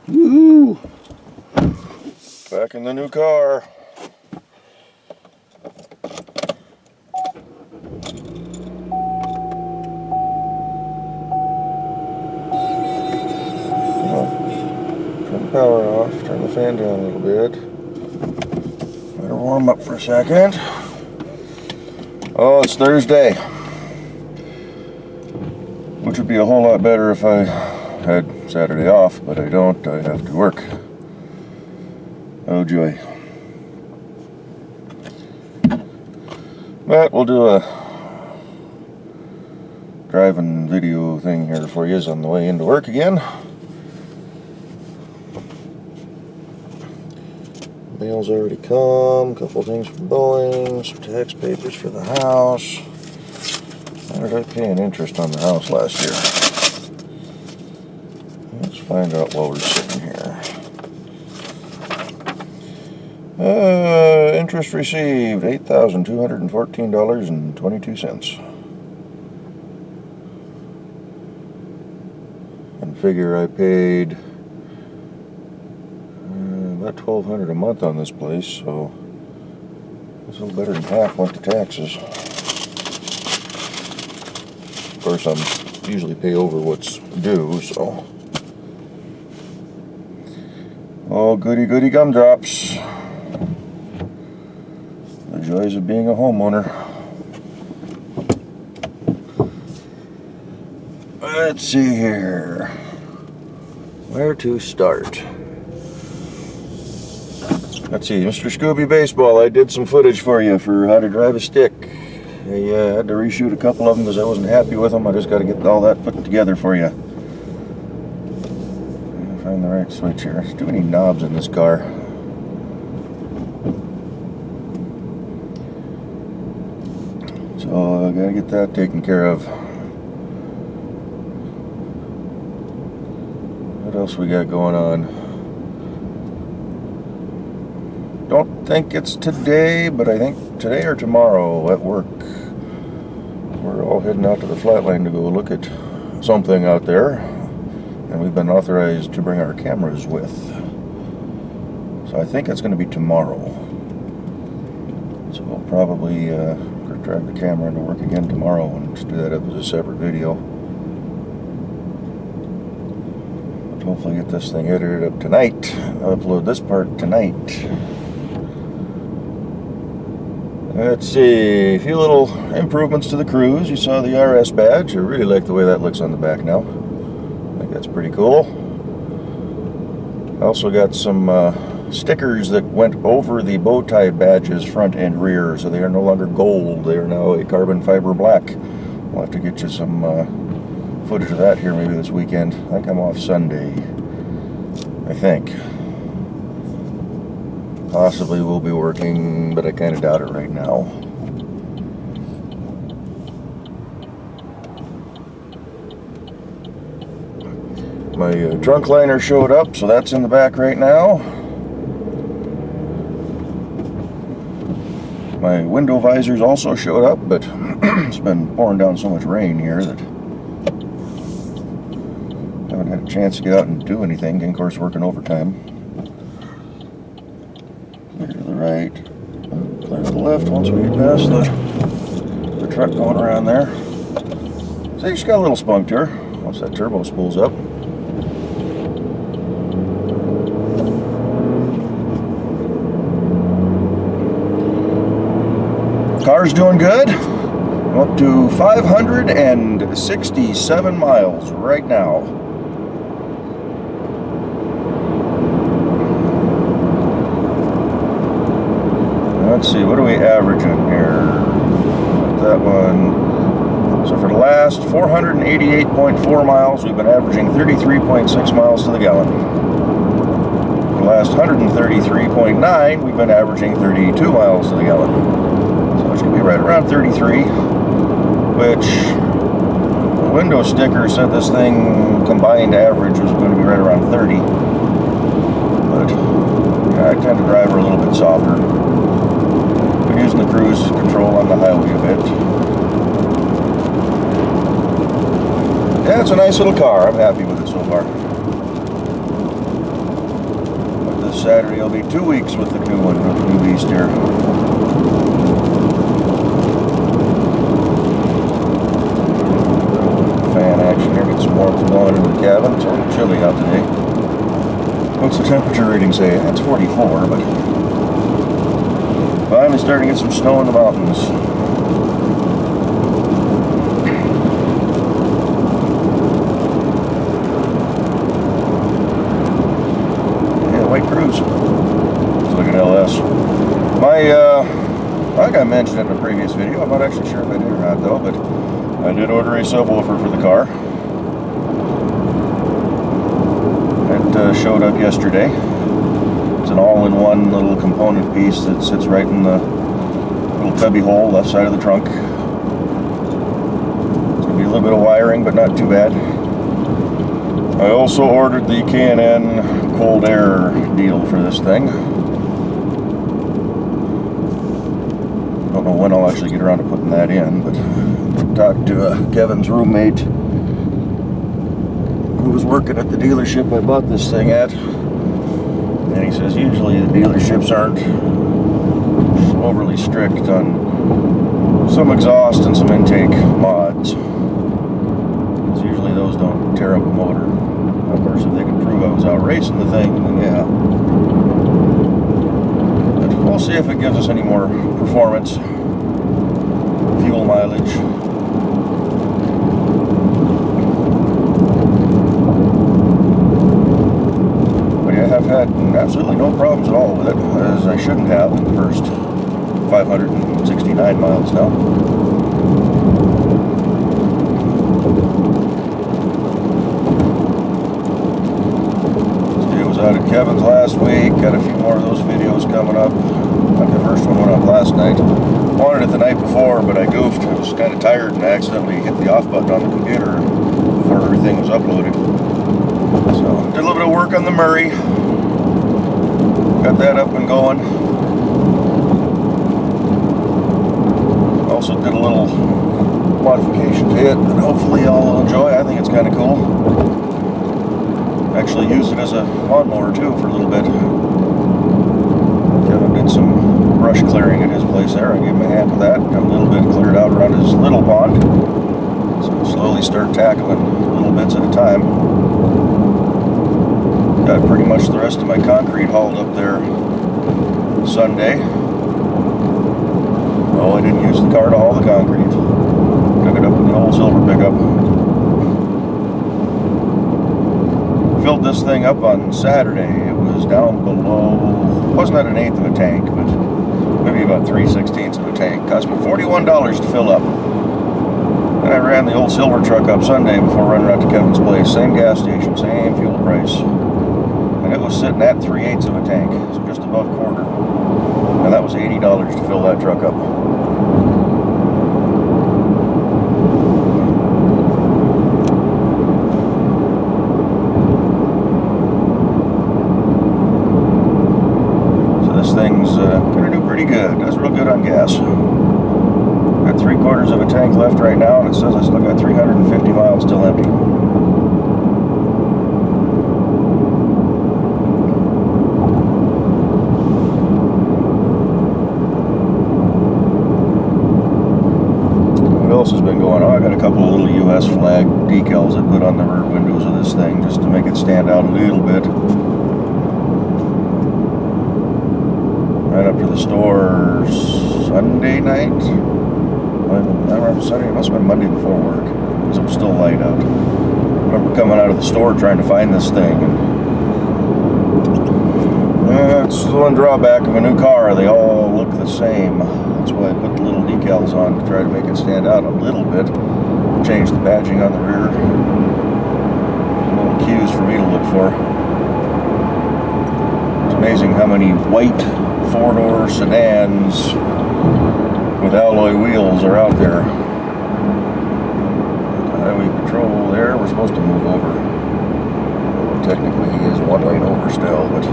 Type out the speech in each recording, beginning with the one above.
Woo! Back in the new car. Turn the power off, turn the fan down a little bit. Better warm up for a second. Oh, it's Thursday. Which would be a whole lot better if I had Saturday off, but I don't. I have to work. Oh joy. But we'll do a driving video thing here for you on the way into work again. Mail's already come, a couple things from Boeing, some tax papers for the house. How did I pay an interest on the house last year? Let's find out while we're sitting here. Interest received, $8,214.22. And figure I paid about $1,200 a month on this place, so it's a little better than half went to taxes. Of course, I'm usually pay over what's due, so. Oh, goody goody gumdrops. The joys of being a homeowner. Let's see here. Where to start? Let's see, Mr. Scooby Baseball, I did some footage for you for how to drive a stick. I had to reshoot a couple of them because I wasn't happy with them. I just got to get all that put together for you. Find the right switch here. There's too many knobs in this car. So I got to get that taken care of. What else we got going on? Don't think it's today, but I think today or tomorrow at work. We're all heading out to the flatline to go look at something out there. And we've been authorized to bring our cameras with. So I think it's going to be tomorrow. So we'll probably drive the camera into work again tomorrow and just do that up as a separate video. But hopefully get this thing edited up tonight. Upload this part tonight. Let's see, a few little improvements to the Cruze. You saw the RS badge. I really like the way that looks on the back now. I think that's pretty cool. I also got some stickers that went over the bow tie badges front and rear, so they are no longer gold. They are now a carbon fiber black. We'll have to get you some footage of that here maybe this weekend. I think I'm off Sunday, I think. Possibly we'll be working, but I kind of doubt it right now. My trunk liner showed up, so that's in the back right now. My window visors also showed up, but it's been pouring down so much rain here that I haven't had a chance to get out and do anything. And of course, working overtime. Clear to the right, clear to the left once we get past the truck going around there. So you just got a little spunk to her once that turbo spools up. Car's doing good. I'm up to 567 miles right now. Let's see, what are we averaging here? That one. So for the last 488.4 miles, we've been averaging 33.6 miles to the gallon. For the last 133.9, we've been averaging 32 miles to the gallon. So it should be right around 33, which the window sticker said this thing combined average was going to be right around 30. But yeah, I tend to drive her a little bit softer. Using the cruise control on the highway a bit. Yeah, it's a nice little car. I'm happy with it so far. Saturday will be 2 weeks with the new one, with the new beast here. Fan action here, get some warmth going into the cabin. It's a little chilly out today. What's the temperature reading say? That's 44, but finally starting to get some snow in the mountains. Yeah, White Cruise. Let's look at LS. I think I mentioned it in a previous video. I'm not actually sure if I did or not though, but I did order a subwoofer for the car. It showed up yesterday. It's an all-in-one little component piece that sits right in the little cubby hole left side of the trunk. It's going to be a little bit of wiring, but not too bad. I also ordered the K&N cold air deal for this thing. Don't know when I'll actually get around to putting that in, but I talked to Kevin's roommate who was working at the dealership I bought this thing at, and he says usually the dealerships aren't overly strict on some exhaust and some intake mods. So usually those don't tear up a motor. Of course, if they can prove I was out racing the thing, then yeah. But we'll see if it gives us any more performance, fuel mileage. I've had absolutely no problems at all with it, as I shouldn't have in the first 569 miles now. I was out at Kevin's last week, got a few more of those videos coming up. The first one went up last night. Wanted it the night before, but I goofed. I was kind of tired and accidentally hit the off button on the computer before everything was uploaded. So, did a little bit of work on the Murray. Got that up and going. Also did a little modification to it that hopefully y'all will enjoy. I think it's kind of cool. Actually used it as a lawnmower too for a little bit. Kevin did some brush clearing at his place there. I gave him a hand with that. Got a little bit cleared out around his little pond. So slowly start tackling little bits at a time. Got pretty much the rest of my concrete hauled up there Sunday. Oh, I didn't use the car to haul the concrete. Took it up in the old silver pickup. Filled this thing up on Saturday. It was down below, wasn't at an eighth of a tank, but maybe about 3/16 of a tank. Cost me $41 to fill up. And I ran the old silver truck up Sunday before running out to Kevin's place. Same gas station, same fuel price. And it was sitting at 3/8 of a tank, so just above quarter. And that was $80 to fill that truck up. So this thing's gonna do pretty good. Does real good on gas. Got 3/4 of a tank left right now, and it says I still got 350 miles still empty. Has been going on. I got a couple of little US flag decals I put on the rear windows of this thing just to make it stand out a little bit. Right up to the store Sunday night. I remember Sunday, it must have been Monday before work because it was still light out. I remember coming out of the store trying to find this thing, and it's the one drawback of a new car, they all look the same. That's why I put the little decals on to try to make it stand out a little bit. Change the badging on the rear. Some little cues for me to look for. It's amazing how many white four-door sedans with alloy wheels are out there. Highway patrol there. We're supposed to move over. Well, technically he is one lane over still, but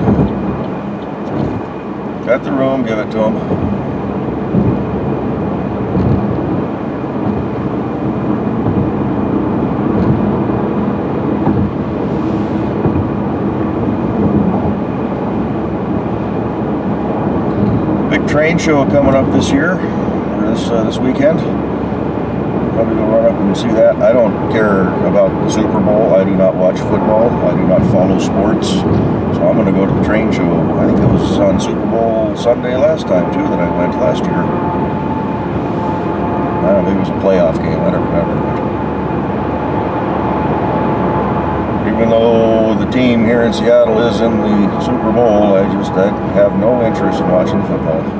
got the room, give it to him. train show coming up this year, or this weekend. Probably go run up and see that. I don't care about the Super Bowl. I do not watch football. I do not follow sports. So I'm going to go to the train show. I think it was on Super Bowl Sunday last time too that I went last year. I don't know, maybe it was a playoff game. I don't remember. But even though the team here in Seattle is in the Super Bowl, I have no interest in watching football.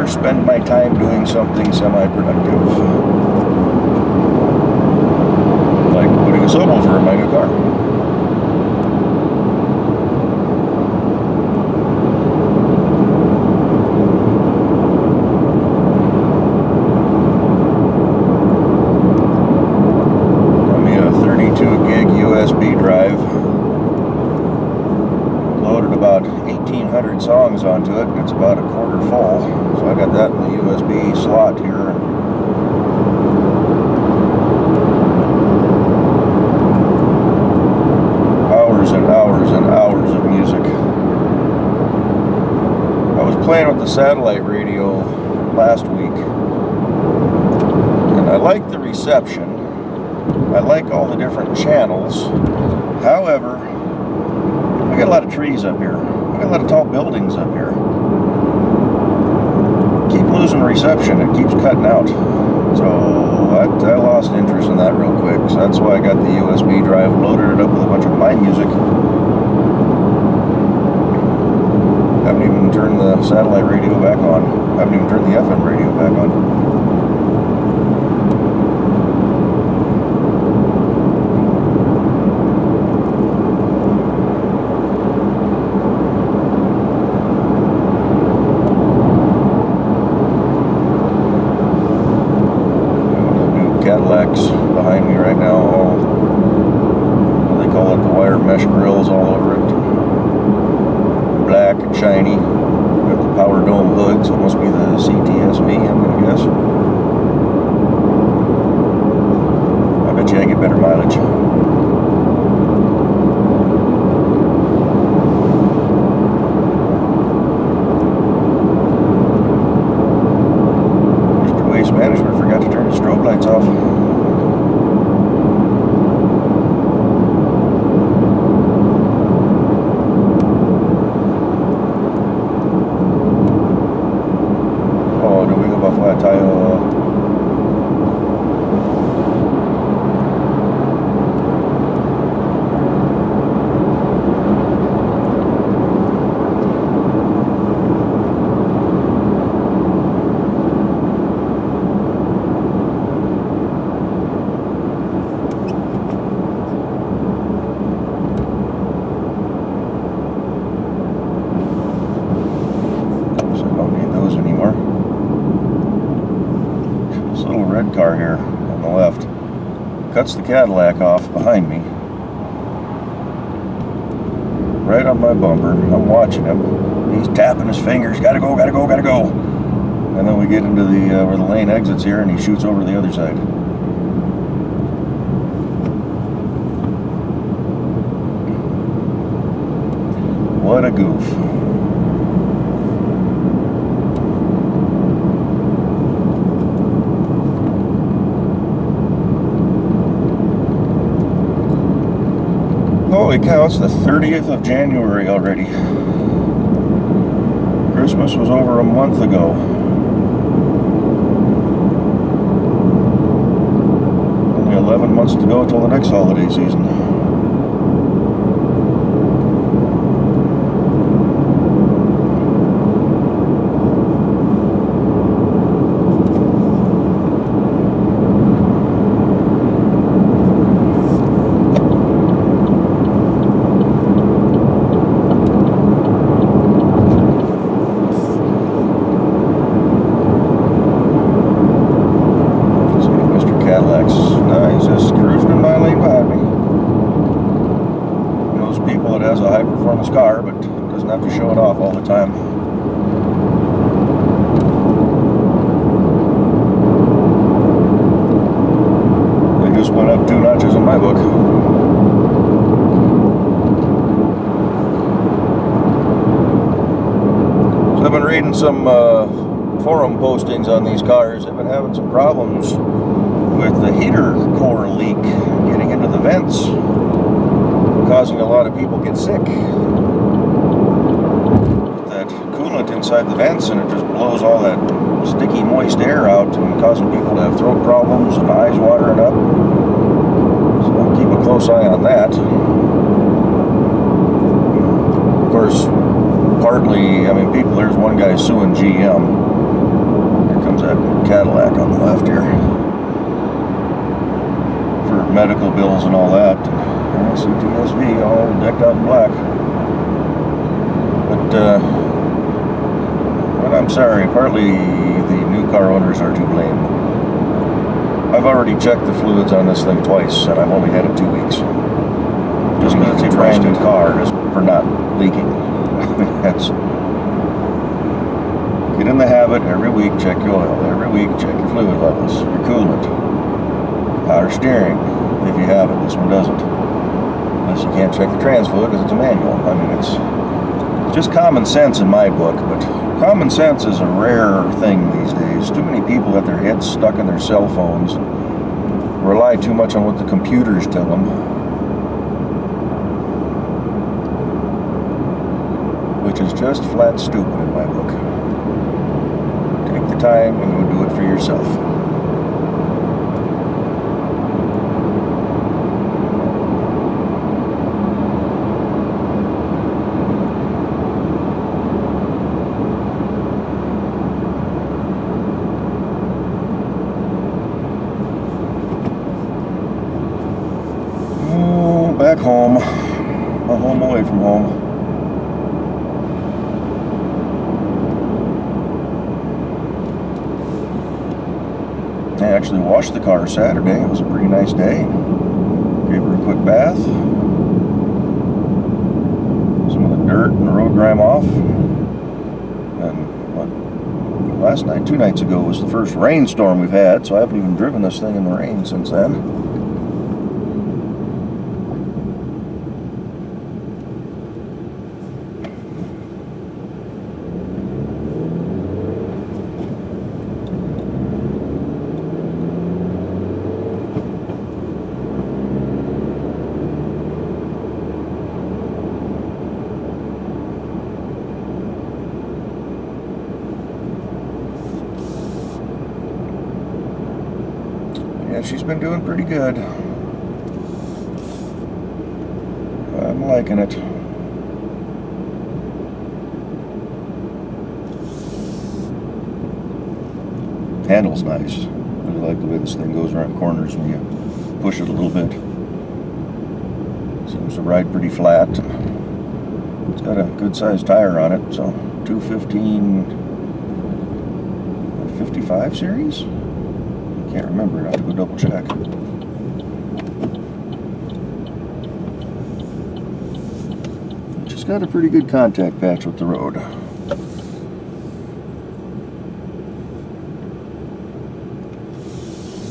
Spend my time doing something semi-productive, like putting a subwoofer in my new car. Got me a 32 gig USB drive, loaded about 1,800 songs onto it, and it's about a quarter full. So I got that in the USB slot here. Hours and hours and hours of music. I was playing with the satellite radio last week, and I like the reception. I like all the different channels. However, we got a lot of trees up here. We got a lot of tall buildings up here. Keep losing reception. It keeps cutting out. So I lost interest in that real quick. So that's why I got the USB drive, loaded it up with a bunch of my music. Haven't even turned the satellite radio back on. Haven't even turned the FM radio back on. Cadillacs behind me right now, all, they call it the wire mesh grills all over it. Black and shiny. Got the power dome hood, so it must be the CTSV, I'm gonna guess. I bet you I get better mileage. Mr. Waste Management forgot to turn the strobe lights off. Oh, do we have a flat tire? Car here on the left cuts the Cadillac off behind me, right on my bumper. I'm watching him. He's tapping his fingers. Gotta go, gotta go, gotta go. And then we get into the where the lane exits here, and he shoots over the other side. What a goof. Holy cow, it's the 30th of January already. Christmas was over a month ago. Only 11 months to go until the next holiday season. He's just cruising in my lane behind me. Those people that has a high performance car but doesn't have to show it off all the time. just went up 2 notches in my book. So I've been reading some forum postings on these cars. They've been having some problems with the heater core leak getting into the vents, causing a lot of people get sick. That coolant inside the vents, and it just blows all that sticky, moist air out and causing people to have throat problems and eyes watering up. So I'll keep a close eye on that. Of course, partly, I mean, there's one guy suing GM. Here comes that Cadillac on the left here. For medical bills and all that. And CTSV all decked out in black. But I'm sorry, partly the new car owners are to blame. I've already checked the fluids on this thing twice, and I've only had it 2 weeks. Just because it's a brand new car, just for not leaking. Get in the habit, every week check your oil, every week check your fluid levels, your coolant, power steering, if you have it. This one doesn't. Unless you can't check the trans fluid because it's a manual. I mean, it's just common sense in my book, but common sense is a rare thing these days. Too many people have their heads stuck in their cell phones and rely too much on what the computers tell them. Which is just flat stupid in my book. Take the time and go do it for yourself. Back home, a home away from home. I actually washed the car Saturday. It was a pretty nice day. Gave her a quick bath. Some of the dirt and the road grime off. And last night, 2 nights ago, was the first rainstorm we've had, so I haven't even driven this thing in the rain since then. Yeah, she's been doing pretty good. I'm liking it. Handle's nice. I really like the way this thing goes around corners when you push it a little bit. Seems to ride pretty flat. It's got a good sized tire on it, so 215 55 series? Can't remember, I have to go double check. Just got a pretty good contact patch with the road.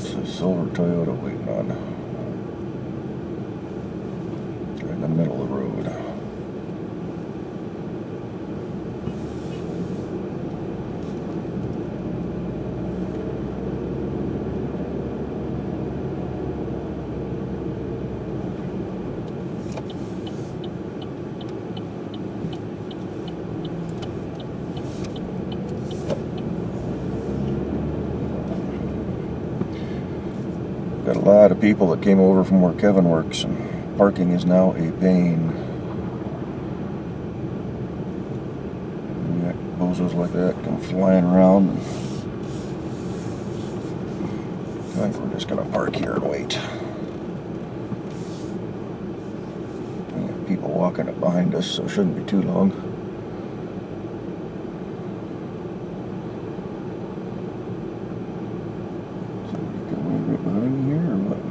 It's a silver Toyota waiting on. Right in the middle of the road. Got a lot of people that came over from where Kevin works, and parking is now a pain. You got bozos like that come flying around. I think we're just going to park here and wait. We got people walking up behind us, so it shouldn't be too long. Behind me here or what?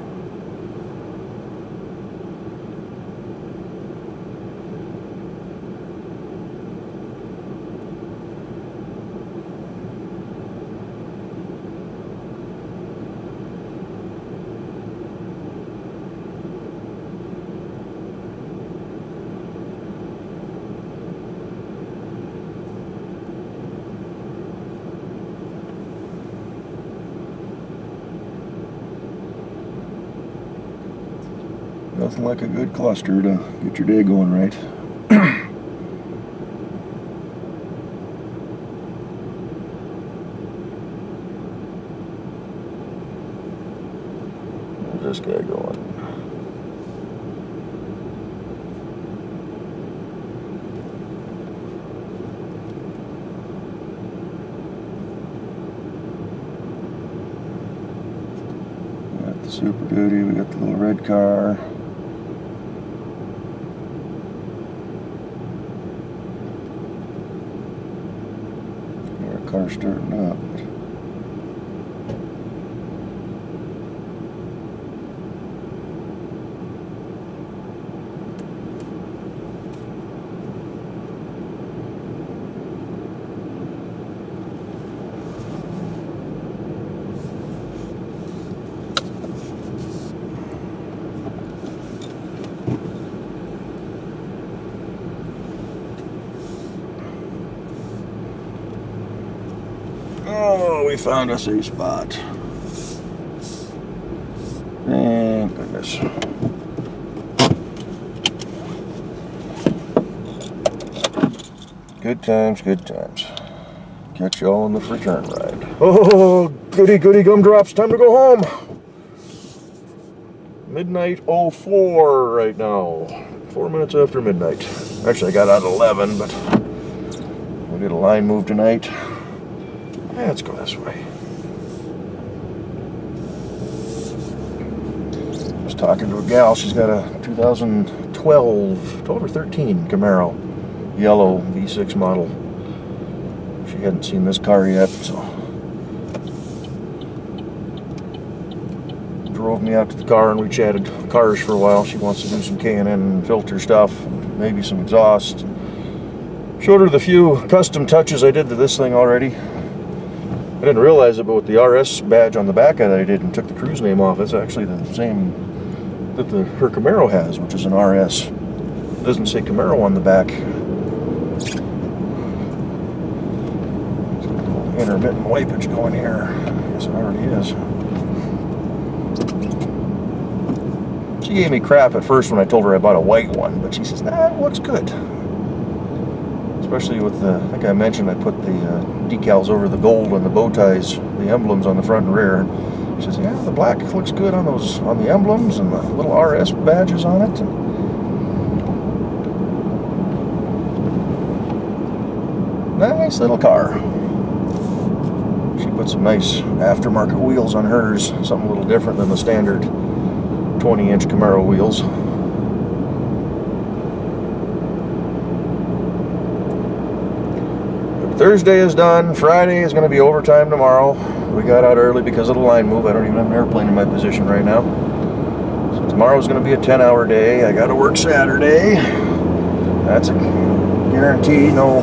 Nothing like a good cluster to get your day going right. Where's this guy going? We got the Super Duty, we got the little red car. Car starting up. Oh, we found us a spot. Thank goodness. Good times, good times. Catch y'all on the return ride. Oh, goody goody gumdrops, time to go home. Midnight 04 right now. 4 minutes after midnight. Actually, I got out at 11, but we did a line move tonight. Let's go this way. I was talking to a gal. She's got a 2012 or 13 Camaro, yellow V6 model. She hadn't seen this car yet, so drove me out to the car and we chatted cars for a while. She wants to do some K&N filter stuff, maybe some exhaust. Showed her the few custom touches I did to this thing already. I didn't realize it, but with the RS badge on the back that I did and took the cruise name off, it's actually the same that her Camaro has, which is an RS. It doesn't say Camaro on the back. Intermittent wipage going here. I guess it already is. She gave me crap at first when I told her I bought a white one, but she says, nah, it looks good. Especially with the, I think I mentioned I put the decals over the gold and the bow ties, the emblems on the front and rear. She says, yeah, the black looks good on those, on the emblems and the little RS badges on it. And nice little car. She put some nice aftermarket wheels on hers, something a little different than the standard 20-inch Camaro wheels. Thursday is done. Friday is going to be overtime tomorrow. We got out early because of the line move. I don't even have an airplane in my position right now. So tomorrow's going to be a 10-hour day. I got to work Saturday. That's a guarantee. No.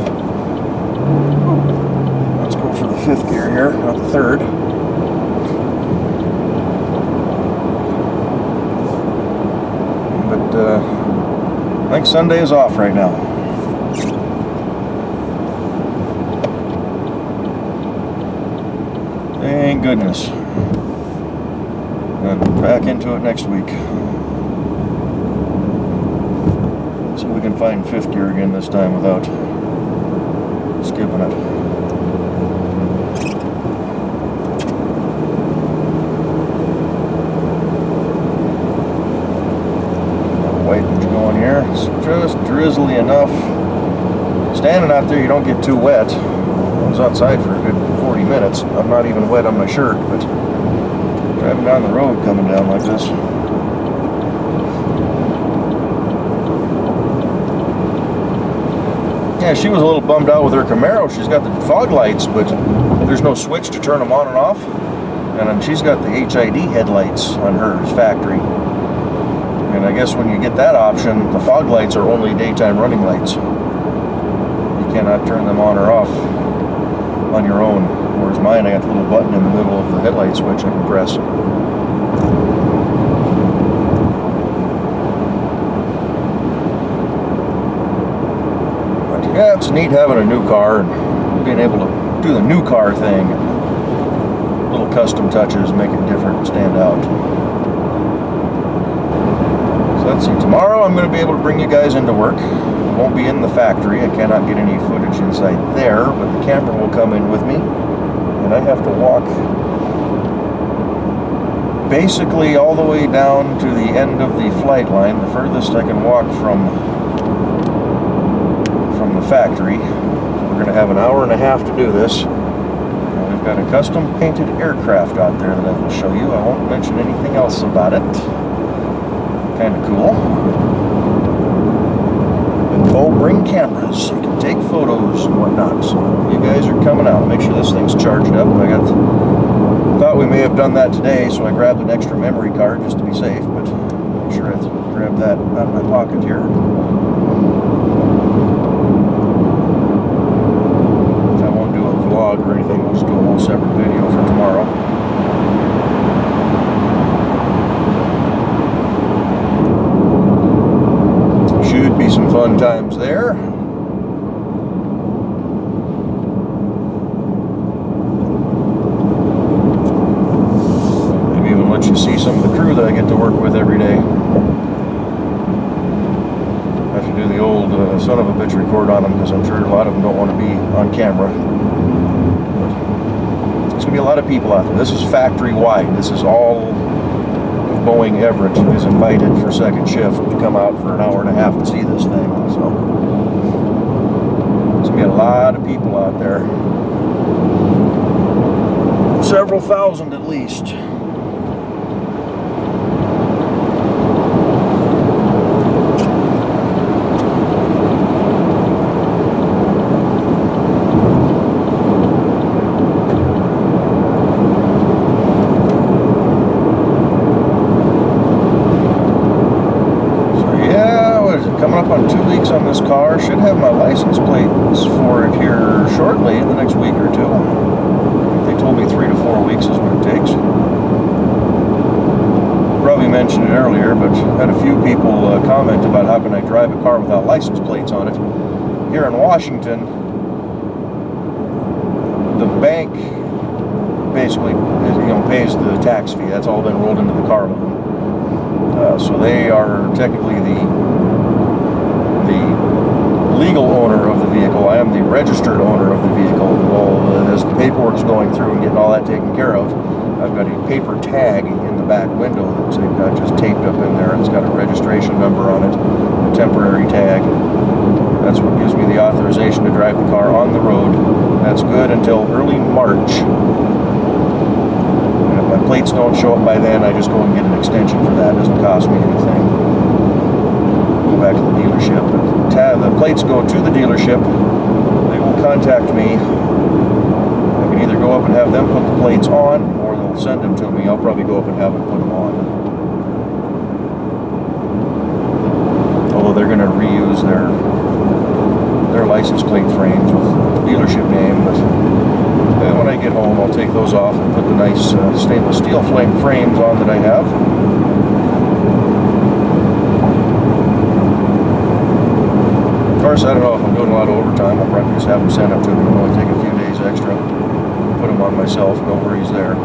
Let's go for the 5th gear here, not the 3rd. But I think Sunday is off right now. Thank goodness. And back into it next week. See if we can find 5th gear again this time without skipping it. Wipage going here. It's just drizzly enough. Standing out there, you don't get too wet. I was outside for a good 40 minutes. I'm not even wet on my shirt, but driving down the road coming down like this. Yeah, she was a little bummed out with her Camaro. She's got the fog lights, but there's no switch to turn them on and off. And then she's got the HID headlights on hers, factory. And I guess when you get that option, the fog lights are only daytime running lights. You cannot turn them on or off on your own. Whereas mine, I got the little button in the middle of the headlight switch I can press. But yeah, it's neat having a new car and being able to do the new car thing. Little custom touches make it different and stand out. So let's see, tomorrow I'm going to be able to bring you guys into work. Won't be in the factory. I cannot get any footage inside there, but the camera will come in with me. And I have to walk basically all the way down to the end of the flight line, the furthest I can walk from the factory. We're going to have an hour and a half to do this. We've got a custom painted aircraft out there that I will show you. I won't mention anything else about it. Kind of cool. And bring cameras so you can take photos and whatnot. So you guys are coming out. Make sure this thing's charged up. Thought we may have done that today, so I grabbed an extra memory card just to be safe, but make sure I grab that out of my pocket here. I won't do a vlog or anything. We'll just do a whole separate video for tomorrow. Should be some fun times there. Maybe even let you see some of the crew that I get to work with every day. I have to do the old son of a bitch record on them because I'm sure a lot of them don't want to be on camera. But there's going to be a lot of people out there. This is factory-wide. This is all Boeing Everett is invited for second shift to come out for an hour and a half to see this thing. So there's going to be a lot of people out there. Several thousand at least. Coming up on 2 weeks on this car. Should have my license plates for it here shortly in the next week or two. They told me 3 to 4 weeks is what it takes. Probably mentioned it earlier, but had a few people comment about how can I drive a car without license plates on it. Here in Washington, the bank basically pays the tax fee. That's all been rolled into the car loan. So they are technically the legal owner of the vehicle. I am the registered owner of the vehicle. Well, as the paperwork's going through and getting all that taken care of, I've got a paper tag in the back window that's got just taped up in there. It's got a registration number on it, a temporary tag. That's what gives me the authorization to drive the car on the road. That's good until early March. And if my plates don't show up by then, I just go and get an extension for that. It doesn't cost me anything. Go back to the dealership. But the plates go to the dealership. They will contact me. I can either go up and have them put the plates on, or they'll send them to me. I'll probably go up and have them put them on. Although they're going to reuse their license plate frames with dealership name. But when I get home, I'll take those off and put the nice stainless steel frames on that I have. Of course, I don't know if I'm doing a lot of overtime. I'll probably just have them sent up to me. It'll only take a few days extra. Put them on myself. No worries there.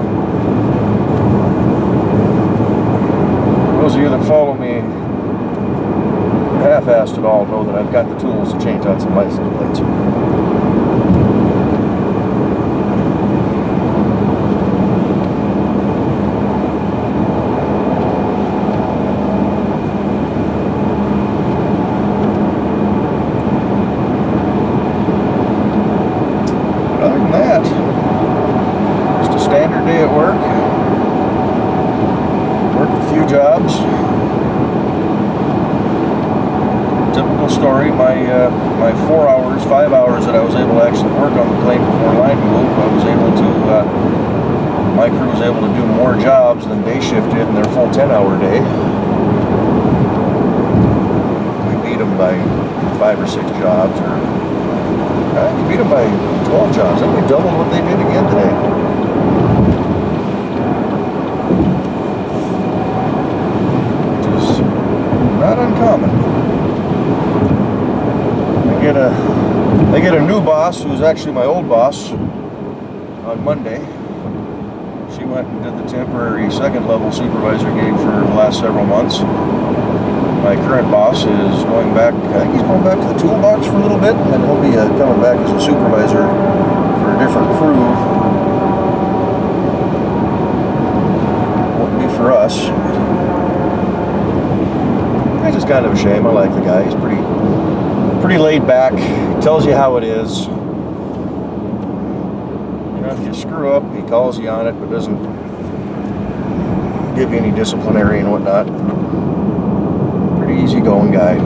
Those of you that follow me half-assed at all know that I've got the tools to change out some license plates. Jobs. Typical story. My 5 hours that I was able to actually work on the plane before line move, my crew was able to do more jobs than day shift did in their full 10-hour day. We beat them by 5 or 6 jobs, or we beat them by 12 jobs. Then we doubled what they did again today. Not uncommon. I get a new boss who's actually my old boss on Monday. She went and did the temporary second level supervisor gig for the last several months. My my current boss is going back, I think he's going back to the toolbox for a little bit, and he'll be coming back as a supervisor for a different crew. Won't be for us. It's just kind of a shame. I like the guy. He's pretty laid back. Tells you how it is. You know, if you screw up, he calls you on it, but doesn't give you any disciplinary and whatnot. Pretty easygoing guy.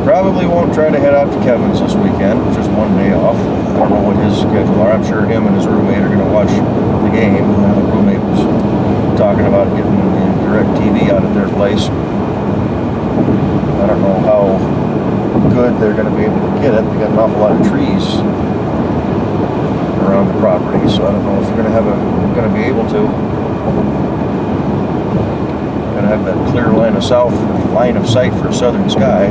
Probably won't try to head out to Kevin's this weekend, just one day off. I don't know what his schedule are. I'm sure him and his roommate are going to watch the game. The roommate was talking about getting the DirecTV out at their place. I don't know how good they're going to be able to get it. They got an awful lot of trees around the property, so I don't know if they're going to be able to. Got to have that clear line of sight for a southern sky.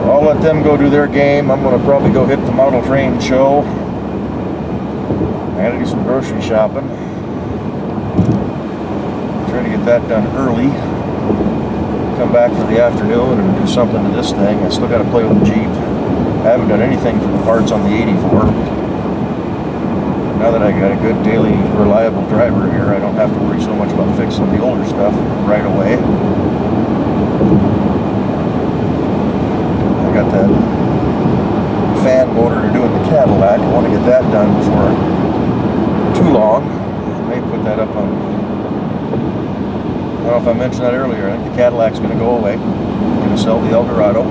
I'll let them go do their game. I'm going to probably go hit the model train show. I got to do some grocery shopping. Try to get that done early. Come back for the afternoon and do something to this thing. I still got to play with the Jeep. I haven't done anything for the parts on the 84. Now that I got a good daily reliable driver here, I don't have to worry so much about fixing the older stuff right away. Got that fan motor doing the Cadillac. I want to get that done before too long. I may put that up on, I don't know if I mentioned that earlier. I think the Cadillac's going to go away. I'm going to sell the Eldorado.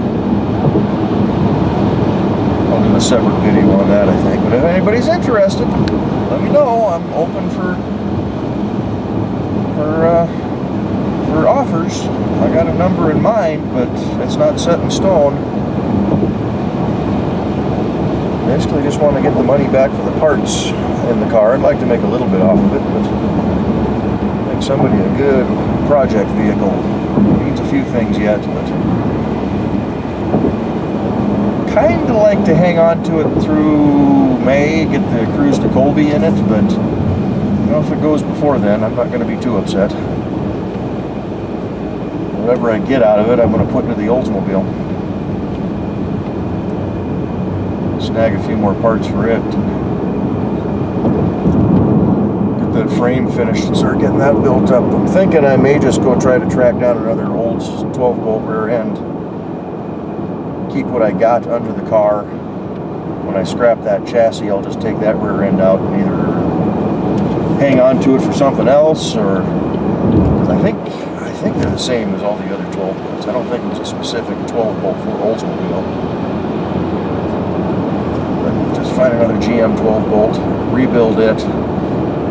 I'll do a separate video on that, I think. But if anybody's interested, let me know. I'm open for offers. I got a number in mind, but it's not set in stone. Basically just want to get the money back for the parts in the car. I'd like to make a little bit off of it, but make somebody a good project vehicle. Needs a few things yet, but kind of like to hang on to it through May, get the Cruise to Colby in it, but you know, if it goes before then, I'm not going to be too upset. Whatever I get out of it, I'm going to put into the Oldsmobile. Snag a few more parts for it. Get that frame finished and start getting that built up. I'm thinking I may just go try to track down another old 12-bolt rear end. Keep what I got under the car. When I scrap that chassis, I'll just take that rear end out and either hang on to it for something else, or I think they're the same as all the other 12 bolts. I don't think it was a specific 12-bolt for Oldsmobile. Just find another GM 12-bolt, rebuild it,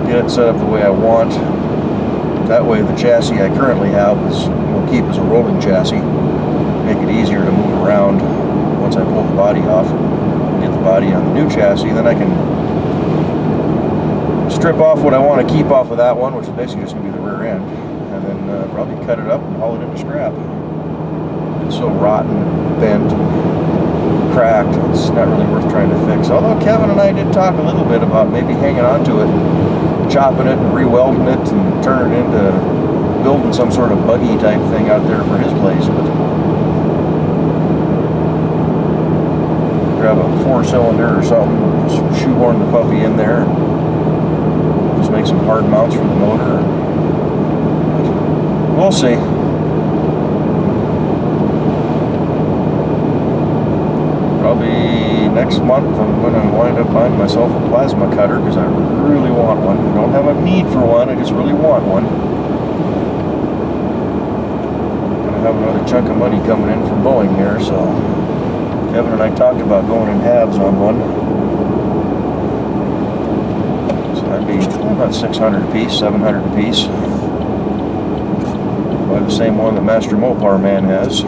get it set up the way I want. That way the chassis I currently have will keep as a rolling chassis. Make it easier to move around once I pull the body off and get the body on the new chassis. Then I can strip off what I want to keep off of that one, which is basically just going to be the rear end, and then probably cut it up and haul it into scrap. It's so rotten, bent, cracked, it's not really worth trying to fix. Although Kevin and I did talk a little bit about maybe hanging on to it, chopping it and re-welding it and turning it into building some sort of buggy type thing out there for his place. But grab a 4-cylinder or something, just shoehorn the puppy in there, just make some hard mounts for the motor. We'll see. Probably next month I'm going to wind up buying myself a plasma cutter because I really want one. I don't have a need for one, I just really want one. I'm going to have another chunk of money coming in from Boeing here, so Kevin and I talked about going in halves on one. So that'd be about 600 a piece, 700 a piece. Buy the same one that Master Mopar Man has.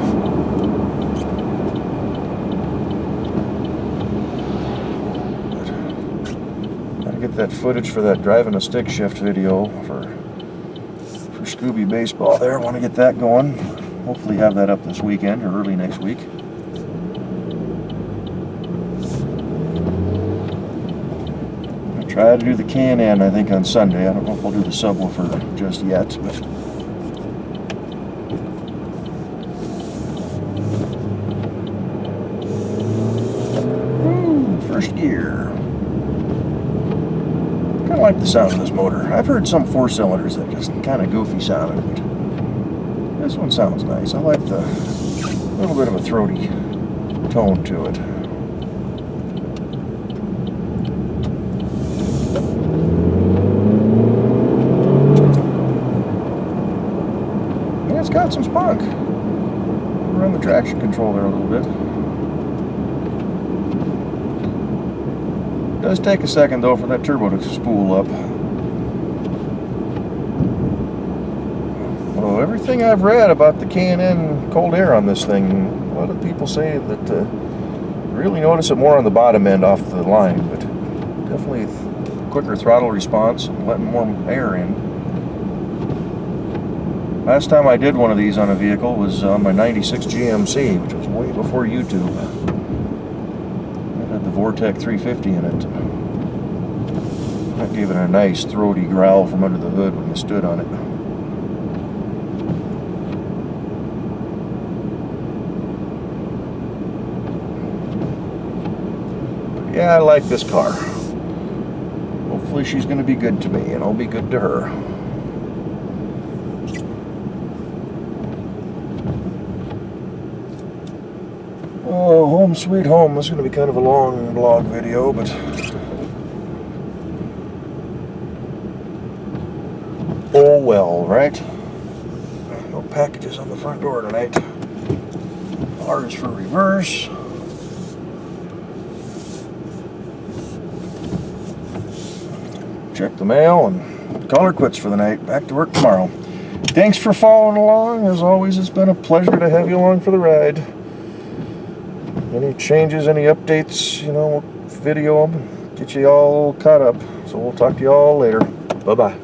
that footage for that driving a stick shift video for Scooby Baseball there. I want to get that going. Hopefully have that up this weekend or early next week. I'll try to do the Can-Am, I think, on Sunday. I don't know if I'll do the subwoofer just yet, but first gear. Kind of like the sound of this motor. I've heard some 4-cylinders that just kind of goofy sounding, but this one sounds nice. I like the little bit of a throaty tone to it. Yeah, it's got some spunk. Run the traction control there a little bit. It does take a second though for that turbo to spool up. Well, everything I've read about the Can-Am cold air on this thing, a lot of people say that really notice it more on the bottom end off the line, but definitely quicker throttle response and letting more air in. Last time I did one of these on a vehicle was on my 96 GMC, which was way before YouTube. It had the Vortec 350 in it. That gave it a nice throaty growl from under the hood when you stood on it. But yeah, I like this car. Hopefully she's going to be good to me and I'll be good to her. Oh, home sweet home. This is going to be kind of a long vlog video, but oh well, right? No packages on the front door tonight. R is for reverse. Check the mail and call her quits for the night. Back to work tomorrow. Thanks for following along. As always, it's been a pleasure to have you along for the ride. Any changes, any updates, you know, we'll video them, get you all caught up. So we'll talk to you all later. Bye-bye.